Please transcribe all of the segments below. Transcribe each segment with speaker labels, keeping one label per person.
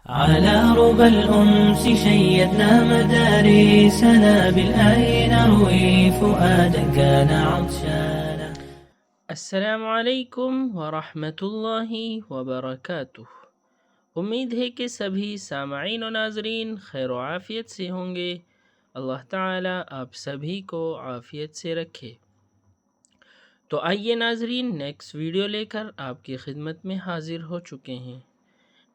Speaker 1: على ربى الأنس شيدنا مدارسنا بالآي نروي فؤادا كان عطشانا.
Speaker 2: السلام علیکم ورحمۃ اللہ وبرکاتہ۔ امید ہے کہ سبھی سامعین و ناظرین خیر و عافیت سے ہوں گے۔ اللہ تعالیٰ آپ سبھی کو عافیت سے رکھے۔ تو آئیے ناظرین، نیکسٹ ویڈیو لے کر آپ کی خدمت میں حاضر ہو چکے ہیں۔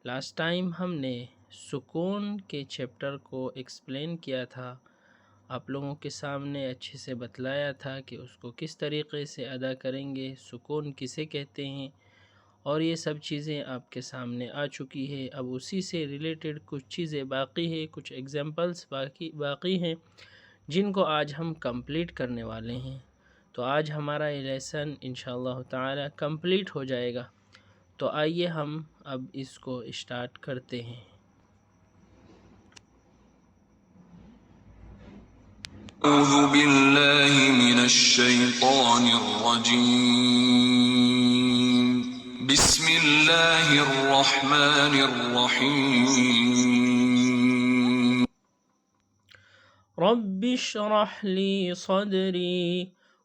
Speaker 2: لاسٹ ٹائم ہم نے سکون کے چیپٹر کو ایکسپلین کیا تھا، آپ لوگوں کے سامنے اچھے سے بتلایا تھا کہ اس کو کس طریقے سے ادا کریں گے، سکون کسے کہتے ہیں، اور یہ سب چیزیں آپ کے سامنے آ چکی ہے۔ اب اسی سے ریلیٹڈ کچھ چیزیں باقی ہیں، کچھ ایگزامپلس باقی ہیں جن کو آج ہم کمپلیٹ کرنے والے ہیں۔ تو آج ہمارا یہ لیسن انشاءاللہ تعالی کمپلیٹ ہو جائے گا۔ تو آئیے ہم اب اس کو اسٹارٹ کرتے ہیں۔
Speaker 3: اعوذ باللہ من الشیطان الرجیم، بسم اللہ الرحمن الرحیم۔
Speaker 2: رب اشرح لی صدری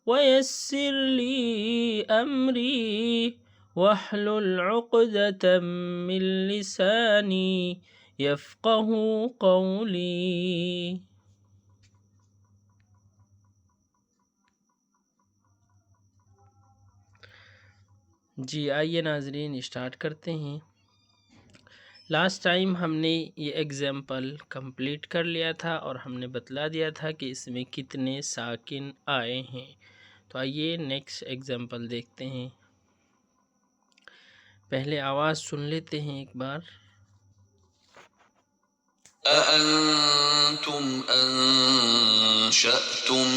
Speaker 2: ویسر لی امری واحلل عقدۃ من لسانی یفقہوا قولی۔ جی آئیے ناظرین اسٹارٹ کرتے ہیں۔ لاسٹ ٹائم ہم نے یہ ایگزامپل کمپلیٹ کر لیا تھا اور ہم نے بتلا دیا تھا کہ اس میں کتنے ساکن آئے ہیں۔ تو آئیے نیکسٹ ایگزامپل دیکھتے ہیں۔ پہلے آواز سن لیتے ہیں ایک بار۔
Speaker 3: أأنتم أنشأتم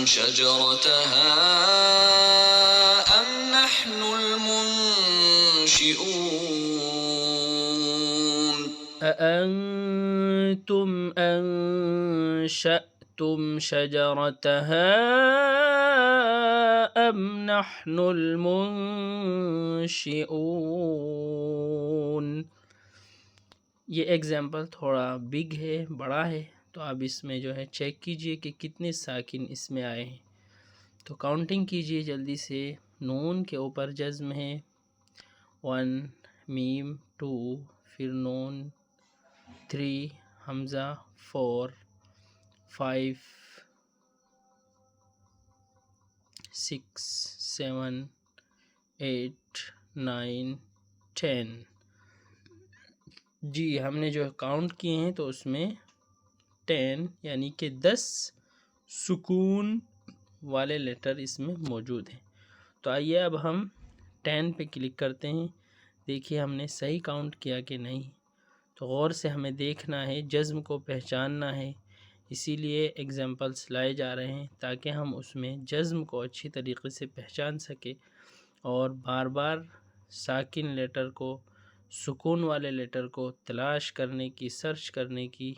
Speaker 3: شجرتها أم نحن المنشئون؟
Speaker 2: أأنتم أنشأتم شجرتها أم نحن المنشئون؟ یہ ایگزامپل تھوڑا بگ ہے، بڑا ہے، تو اب اس میں جو ہے چیک کیجئے کہ کتنے ساکن اس میں آئے ہیں۔ تو کاؤنٹنگ کیجئے جلدی سے۔ نون کے اوپر جزم ہے، 1 میم 2 پھر نون 3 حمزہ 4 5 6 7 8 9 10۔ جی ہم نے جو کاؤنٹ کیے ہیں تو اس میں 10 یعنی کہ 10 سکون والے لیٹر اس میں موجود ہیں۔ تو آئیے اب ہم 10 پہ کلک کرتے ہیں۔ دیکھیے ہم نے صحیح کاؤنٹ کیا کہ نہیں، تو غور سے ہمیں دیکھنا ہے، جزم کو پہچاننا ہے، اسی لیے ایگزامپلس لائے جا رہے ہیں تاکہ ہم اس میں جزم کو اچھی طریقے سے پہچان سکیں اور بار بار ساکن لیٹر کو، سکون والے لیٹر کو تلاش کرنے کی، سرچ کرنے کی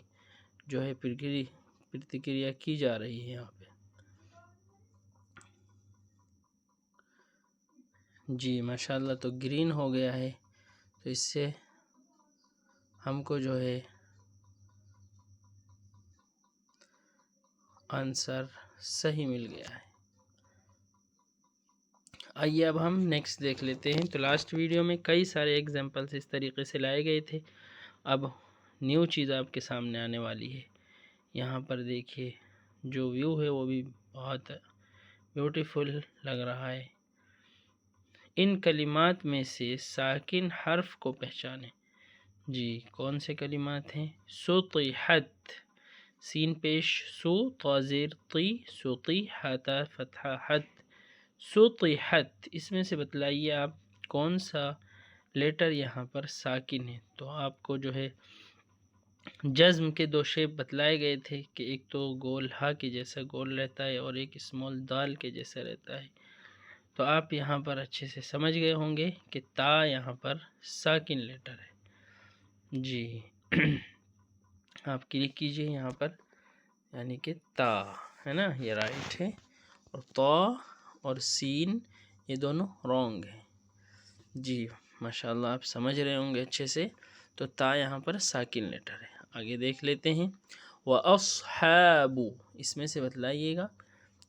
Speaker 2: جو ہے پرتکریا کی جا رہی ہے یہاں پہ۔ جی ماشاءاللہ تو گرین ہو گیا ہے، تو اس سے ہم کو جو ہے آنسر صحیح مل گیا ہے۔ آئیے اب ہم نیکسٹ دیکھ لیتے ہیں۔ تو لاسٹ ویڈیو میں کئی سارے ایگزامپلس اس طریقے سے لائے گئے تھے، اب نیو چیز آپ کے سامنے آنے والی ہے۔ یہاں پر دیکھیے جو ویو ہے وہ بھی بہت بیوٹیفل لگ رہا ہے۔ ان کلمات میں سے ساکن حرف کو پہچانیں۔ جی کون سے کلمات ہیں؟ سطحت، سین پیش سو، طازیر طی، سطی ہاتا فتحہ حت، سطحت۔ اس میں سے بتلائیے آپ کون سا لیٹر یہاں پر ساکن ہے۔ تو آپ کو جو ہے جزم کے 2 شیپ بتلائے گئے تھے کہ ایک تو گول ہا کے جیسا گول رہتا ہے اور ایک اسمال دال کے جیسا رہتا ہے۔ تو آپ یہاں پر اچھے سے سمجھ گئے ہوں گے کہ تا یہاں پر ساکن لیٹر ہے۔ جی آپ کلک کیجئے یہاں پر، یعنی کہ تا ہے نا، یہ رائٹ ہے، اور تا اور سین یہ دونوں رونگ ہیں۔ جی ماشاءاللہ آپ سمجھ رہے ہوں گے اچھے سے۔ تو تا یہاں پر ساکن لیٹر ہے۔ آگے دیکھ لیتے ہیں وَأَصْحَابُ، اس میں سے بتلائیے گا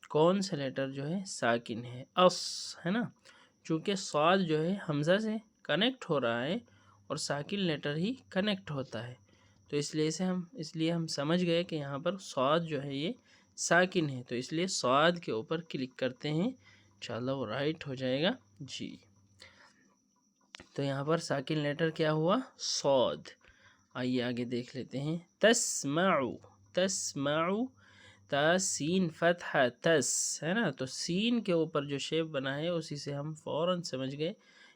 Speaker 2: کون سا لیٹر جو ہے ساکن ہے۔ ہے نا، چونکہ صاد جو ہے حمزہ سے کنیکٹ ہو رہا ہے اور ساکن لیٹر ہی کنیکٹ ہوتا ہے، تو اس لیے ہم سمجھ گئے کہ یہاں پر صاد جو ہے یہ ساکن ہے، تو اس لیے صاد کے اوپر کلک کرتے ہیں، انشاءاللہ وہ رائٹ ہو جائے گا جی۔ تو یہاں پر ساکن لیٹر کیا ہوا؟ صاد۔ آئیے آگے دیکھ لیتے ہیں تسمعو، تسمعو، تا سین فتحہ تس ہے نا، تو سین کے اوپر جو شیپ بنا ہے اسی سے ہم فوراً سمجھ گئے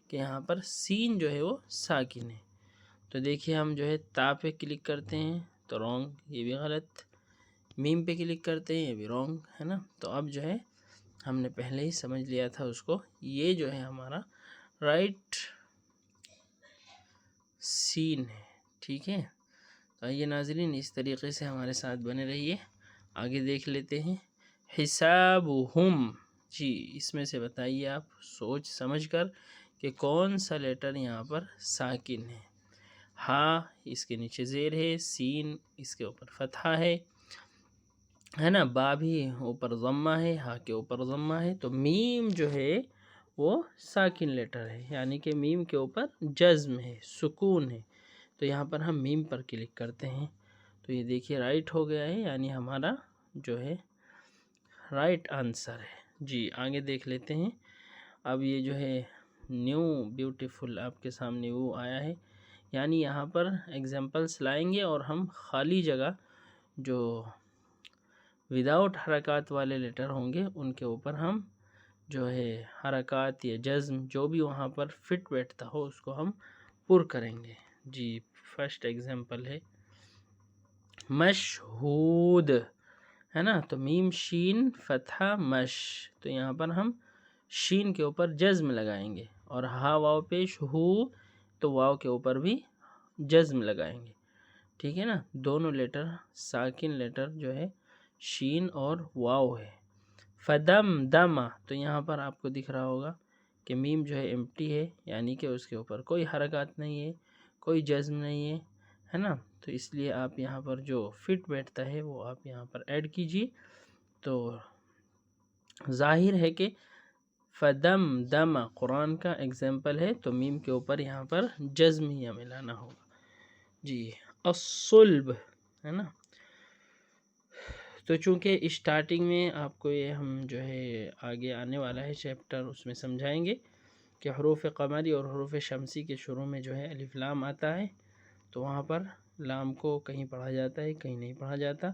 Speaker 2: کہ یہاں پر سین جو ہے وہ ساکن ہے۔ تو دیکھیے ہم جو ہے تا پہ کلک کرتے ہیں تو رونگ، یہ بھی غلط، میم پہ کلک کرتے ہیں یہ بھی رونگ ہے نا۔ تو اب جو ہے ہم نے پہلے ہی سمجھ لیا تھا اس کو، یہ جو ہے ہمارا رائٹ سین ہے، ٹھیک ہے۔ تو آئیے ناظرین اس طریقے سے ہمارے ساتھ بنے رہیے۔ آگے دیکھ لیتے ہیں حسابہم، جی اس میں سے بتائیے آپ سوچ سمجھ کر کہ کون سا لیٹر یہاں پر ساکن ہے۔ ہاں اس کے نیچے زیر ہے، سین اس کے اوپر فتحہ ہے نا، با بھی اوپر ضمہ ہے، ہاں کے اوپر ضمہ ہے، تو میم جو ہے وہ ساکن لیٹر ہے، یعنی کہ میم کے اوپر جزم ہے، سکون ہے، تو یہاں پر ہم میم پر کلک کرتے ہیں تو یہ دیکھیے رائٹ ہو گیا ہے، یعنی ہمارا جو ہے رائٹ آنسر ہے جی۔ آگے دیکھ لیتے ہیں، اب یہ جو ہے نیو بیوٹیفل آپ کے سامنے وہ آیا ہے، یعنی یہاں پر ایگزامپلس لائیں گے اور ہم خالی جگہ جو وداؤٹ حرکات والے لیٹر ہوں گے ان کے اوپر ہم جو ہے حرکات یا جزم جو بھی وہاں پر فٹ بیٹھتا ہو اس کو ہم پر کریں گے جی۔ فرسٹ ایگزامپل ہے مشہود ہے نا، تو میم شین فتحہ مش، تو یہاں پر ہم شین کے اوپر جزم لگائیں گے، اور ہا واو پیش ہو تو واو کے اوپر بھی جزم لگائیں گے، ٹھیک ہے نا۔ دونوں لیٹر ساکن لیٹر جو ہے شین اور واو ہے۔ فدم دما، تو یہاں پر آپ کو دکھ رہا ہوگا کہ میم جو ہے ایمپٹی ہے، یعنی کہ اس کے اوپر کوئی حرکات نہیں ہے، کوئی جزم نہیں ہے نا، تو اس لیے آپ یہاں پر جو فٹ بیٹھتا ہے وہ آپ یہاں پر ایڈ کیجئے، تو ظاہر ہے کہ فدم دم قرآن کا ایگزامپل ہے، تو میم کے اوپر یہاں پر جزم ہی ہمیں لانا ہوگا جی۔ الصلب ہے نا، تو چونکہ اسٹارٹنگ میں آپ کو یہ ہم جو ہے آگے آنے والا ہے چیپٹر اس میں سمجھائیں گے کہ حروف قمری اور حروف شمسی کے شروع میں جو ہے الف لام آتا ہے، تو وہاں پر لام کو کہیں پڑھا جاتا ہے کہیں نہیں پڑھا جاتا،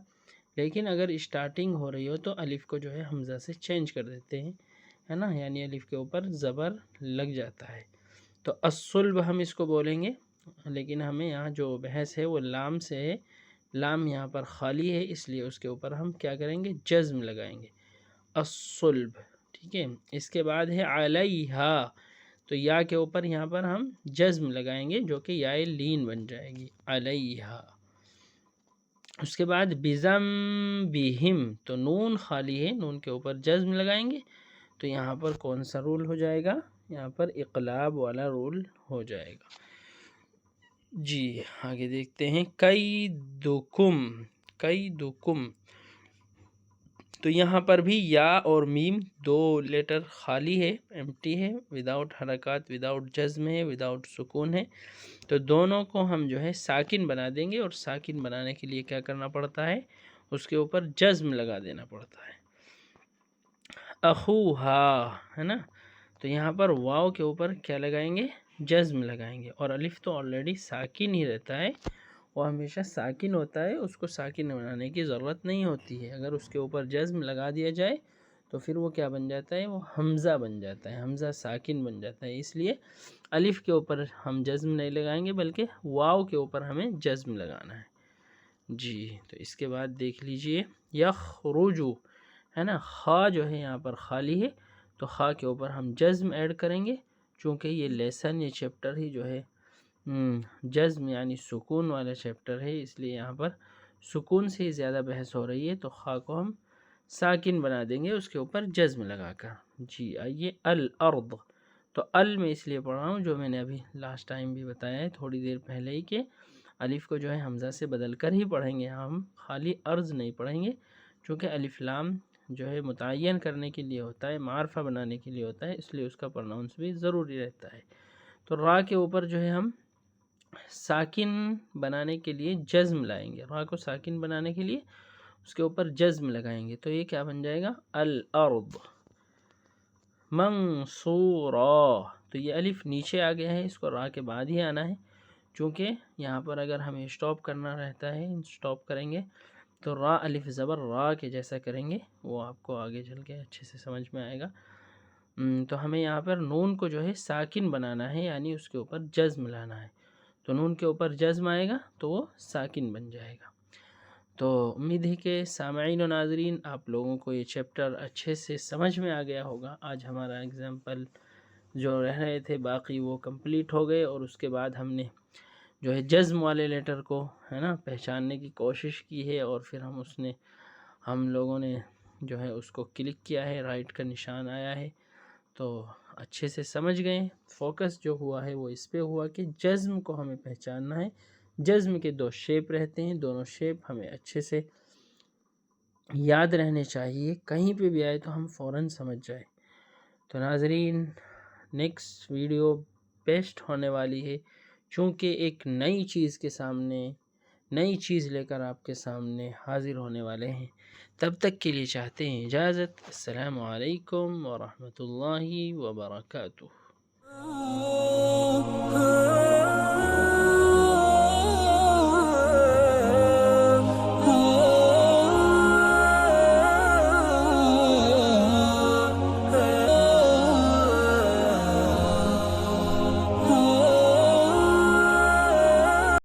Speaker 2: لیکن اگر اسٹارٹنگ ہو رہی ہو تو الف کو جو ہے حمزہ سے چینج کر دیتے ہیں ہے نا، یعنی الف کے اوپر زبر لگ جاتا ہے، تو الصلب ہم اس کو بولیں گے، لیکن ہمیں یہاں جو بحث ہے وہ لام سے ہے، لام یہاں پر خالی ہے اس لیے اس کے اوپر ہم کیا کریں گے؟ جزم لگائیں گے، الصلب، ٹھیک ہے۔ اس کے بعد ہے علیہا، تو یا کے اوپر یہاں پر ہم جزم لگائیں گے جو کہ یائے لین بن جائے گی، علیہا۔ اس کے بعد بذنبہم، تو نون خالی ہے، نون کے اوپر جزم لگائیں گے، تو یہاں پر کون سا رول ہو جائے گا؟ یہاں پر اقلاب والا رول ہو جائے گا جی۔ آگے دیکھتے ہیں کیدکم، کیدکم، تو یہاں پر بھی یا اور میم دو لیٹر خالی ہے، ایمپٹی ہے، وداؤٹ حرکات، وداؤٹ جزم ہے، وداؤٹ سکون ہے، تو دونوں کو ہم جو ہے ساکن بنا دیں گے، اور ساکن بنانے کے لیے کیا کرنا پڑتا ہے؟ اس کے اوپر جزم لگا دینا پڑتا ہے۔ اخوہا ہے نا، تو یہاں پر واو کے اوپر کیا لگائیں گے؟ جزم لگائیں گے، اور الف تو آلریڈی ساکن ہی رہتا ہے، وہ ہمیشہ ساکن ہوتا ہے، اس کو ساکن بنانے کی ضرورت نہیں ہوتی ہے، اگر اس کے اوپر جزم لگا دیا جائے تو پھر وہ کیا بن جاتا ہے؟ وہ حمزہ بن جاتا ہے، حمزہ ساکن بن جاتا ہے، اس لیے الف کے اوپر ہم جزم نہیں لگائیں گے بلکہ واو کے اوپر ہمیں جزم لگانا ہے جی۔ تو اس کے بعد دیکھ لیجئے یخرجو ہے نا، خا جو ہے یہاں پر خالی ہے، تو خا کے اوپر ہم جزم ایڈ کریں گے، چونکہ یہ لیسن یہ چیپٹر ہی جو ہے جزم یعنی سکون والا چیپٹر ہے، اس لیے یہاں پر سکون سے ہی زیادہ بحث ہو رہی ہے، تو خا کو ہم ساکن بنا دیں گے اس کے اوپر جزم لگا کر جی۔ آئیے الارض، تو ال میں اس لیے پڑھ رہا ہوں، جو میں نے ابھی لاسٹ ٹائم بھی بتایا ہے تھوڑی دیر پہلے ہی، کہ الف کو جو ہے حمزہ سے بدل کر ہی پڑھیں گے، ہم خالی عرض نہیں پڑھیں گے، چونکہ الف لام جو ہے متعین کرنے کے لیے ہوتا ہے، معرفہ بنانے کے لیے ہوتا ہے، اس لیے اس کا پرناؤنس بھی ضروری رہتا ہے۔ تو را کے اوپر جو ہے ہم ساکن بنانے کے لیے جزم لائیں گے، را کو ساکن بنانے کے لیے اس کے اوپر جزم لگائیں گے، تو یہ کیا بن جائے گا؟ الارض منصورا۔ تو یہ الف نیچے آ گیا ہے، اس کو را کے بعد ہی آنا ہے، چونکہ یہاں پر اگر ہمیں اسٹاپ کرنا رہتا ہے، اسٹاپ کریں گے تو را الف زبر را کے جیسا کریں گے، وہ آپ کو آگے چل کے اچھے سے سمجھ میں آئے گا۔ تو ہمیں یہاں پر نون کو جو ہے ساکن بنانا ہے، یعنی اس کے اوپر جزم لانا ہے، تو نون کے اوپر جزم آئے گا تو وہ ساکن بن جائے گا۔ تو امید ہے کہ سامعین و ناظرین آپ لوگوں کو یہ چیپٹر اچھے سے سمجھ میں آ گیا ہوگا۔ آج ہمارا ایگزامپل جو رہ رہے تھے باقی وہ کمپلیٹ ہو گئے، اور اس کے بعد ہم نے جو ہے جزم والے لیٹر کو ہے نا پہچاننے کی کوشش کی ہے، اور پھر ہم لوگوں نے جو ہے اس کو کلک کیا ہے، رائٹ کا نشان آیا ہے، تو اچھے سے سمجھ گئے۔ فوکس جو ہوا ہے وہ اس پہ ہوا کہ جزم کو ہمیں پہچاننا ہے۔ جزم کے دو شیپ رہتے ہیں، دونوں شیپ ہمیں اچھے سے یاد رہنے چاہیے، کہیں پہ بھی آئے تو ہم فوراً سمجھ جائیں۔ تو ناظرین نیکسٹ ویڈیو بیسٹ ہونے والی ہے، چونکہ ایک نئی چیز کے سامنے، نئی چیز لے کر آپ کے سامنے حاضر ہونے والے ہیں۔ تب تک کے لیے چاہتے ہیں اجازت۔ السلام علیکم ورحمۃ اللہ وبرکاتہ۔